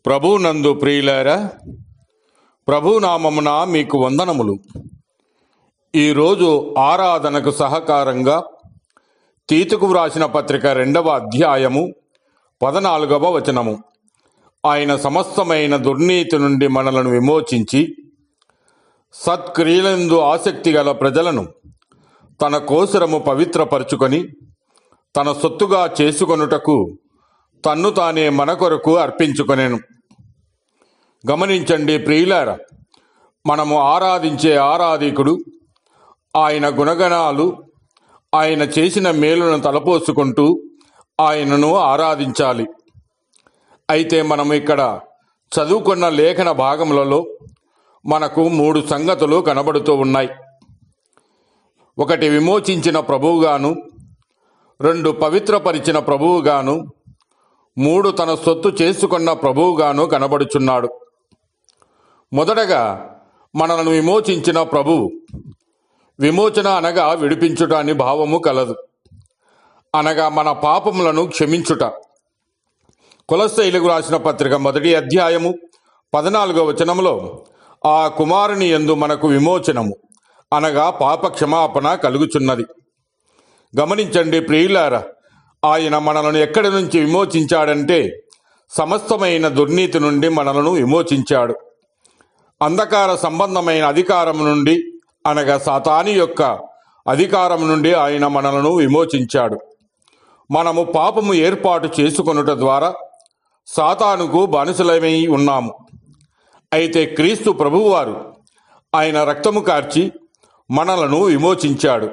ప్రభువునందు ప్రియులారా, ప్రభునామమున మీకు వందనములు. ఈరోజు ఆరాధనకు సహకారంగా తీతుకు వ్రాసిన పత్రిక 2వ అధ్యాయము 14వ వచనము. ఆయన సమస్తమైన దుర్నీతి నుండి మనలను విమోచించి సత్క్రియలందు ఆసక్తి గల ప్రజలను తన కోసరము పవిత్రపరచుకొని తన సొత్తుగా చేసుకొనుటకు తన్ను తానే మన కొరకు అర్పించుకొనెను. గమనించండి ప్రియులారా, మనము ఆరాధించే ఆరాధికుడు ఆయన గుణగణాలు, ఆయన చేసిన మేలును తలపోసుకుంటూ ఆయనను ఆరాధించాలి. అయితే మనము ఇక్కడ చదువుకున్న లేఖన భాగములలో మనకు 3 సంగతులు కనబడుతూ ఉన్నాయి. 1 విమోచించిన ప్రభువుగాను, 2 పవిత్రపరిచిన ప్రభువుగాను, 3 తన సొత్తు చేసుకున్న ప్రభువుగాను కనబడుచున్నాడు. మొదటగా మనలను విమోచించిన ప్రభువు. విమోచన అనగా విడిపించుట అని భావము కలదు. అనగా మన పాపములను క్షమించుట. కొలస్సీయులకు రాసిన పత్రిక 1వ అధ్యాయము 14వ వచనములో ఆ కుమారుని యందు మనకు విమోచనము అనగా పాప క్షమాపణ కలుగుచున్నది. గమనించండి ప్రియులారా, ఆయన మనలను ఎక్కడి నుంచి విమోచించాడంటే సమస్తమైన దుర్నీతి నుండి మనలను విమోచించాడు. అంధకార సంబంధమైన అధికారం నుండి అనగా సాతాను యొక్క అధికారం నుండి ఆయన మనలను విమోచించాడు. మనము పాపము ఏర్పాటు చేసుకొనుట ద్వారా సాతానుకు బానిసలమై ఉన్నాము. అయితే క్రీస్తు ప్రభువారు ఆయన రక్తము కార్చి మనలను విమోచించాడు.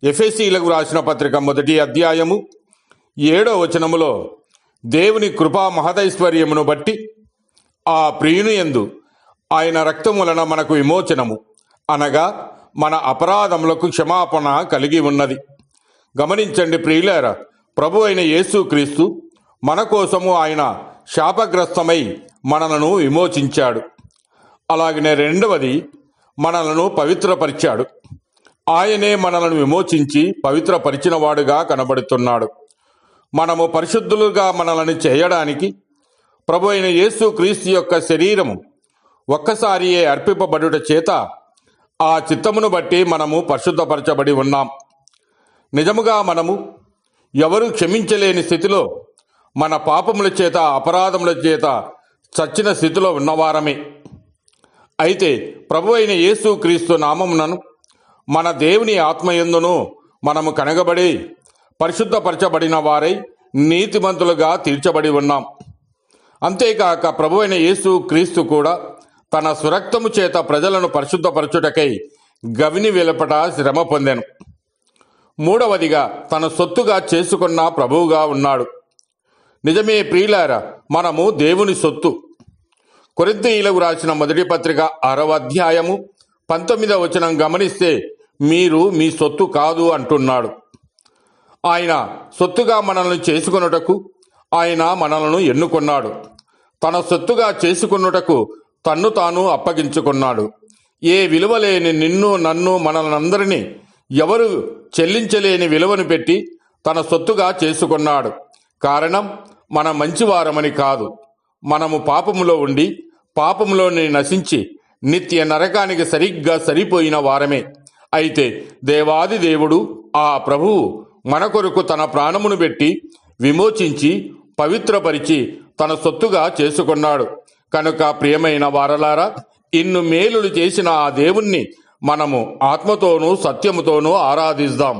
ఎఫెసీయులకు రాసిన పత్రిక 1వ అధ్యాయము 7వ వచనములో దేవుని కృపా మహదైశ్వర్యమును బట్టి ఆ ప్రియుని యందు ఆయన రక్తము వలన మనకు విమోచనము అనగా మన అపరాధములకు క్షమాపణ కలిగి ఉన్నది. గమనించండి ప్రియులారా, ప్రభు అయిన యేసుక్రీస్తు మన కోసము ఆయన శాపగ్రస్తమై మనలను విమోచించాడు. అలాగనే 2వది మనలను పవిత్రపరిచాడు. ఆయనే మనలను విమోచించి పవిత్రపరిచిన వాడుగా కనబడుతున్నాడు. మనము పరిశుద్ధులుగా మనల్ని చేయడానికి ప్రభు అయిన యేసుక్రీస్తు యొక్క శరీరము ఒక్కసారియే అర్పింపబడుట చేత ఆ చిత్తమును బట్టి మనము పరిశుద్ధపరచబడి ఉన్నాం. నిజముగా మనము ఎవరు క్షమించలేని స్థితిలో, మన పాపముల చేత అపరాధముల చేత చచ్చిన స్థితిలో ఉన్నవారమే. అయితే ప్రభు అయిన యేసుక్రీస్తు నామమునను మన దేవుని ఆత్మయందును మనము కనగబడి పరిశుద్ధపరచబడిన వారై నీతిమంతులుగా తీర్చబడి ఉన్నాం. అంతేకాక ప్రభు అయిన యేసుక్రీస్తు కూడా తన సురక్తము చేత ప్రజలను పరిశుద్ధపరచుటకై గవిని వెలుపట శ్రమ పొందెను. 3వదిగా తన సొత్తుగా చేసుకున్న ప్రభువుగా ఉన్నాడు. నిజమే ప్రియులారా, మనము దేవుని సొత్తు. కొరింథీయులకు రాసిన 1వ పత్రిక 6వ అధ్యాయము 19వ వచనం గమనిస్తే మీరు మీ సొత్తు కాదు అంటున్నాడు. ఆయన సొత్తుగా మనల్ని చేసుకొనుటకు ఆయన మనలను ఎన్నుకున్నాడు. తన సొత్తుగా చేసుకొనుటకు తన్ను తాను అప్పగించుకున్నాడు. ఏ విలువలేని నిన్ను, నన్ను, మనలందరినీ ఎవరు చెల్లించలేని విలువను పెట్టి తన సొత్తుగా చేసుకున్నాడు. కారణం మన మంచివారమని కాదు, మనము పాపములో ఉండి పాపములోని నశించి నిత్య నరకానికి సరిగ్గా సరిపోయిన వారమే. అయితే దేవాది దేవుడు ఆ ప్రభువు మన కొరకు తన ప్రాణమును పెట్టి విమోచించి పవిత్రపరిచి తన సొత్తుగా చేసుకున్నాడు. కనుక ప్రియమైన వారలారా, ఇన్ను మేలులు చేసిన ఆ దేవుణ్ణి మనము ఆత్మతోనూ సత్యముతోనూ ఆరాధిద్దాం.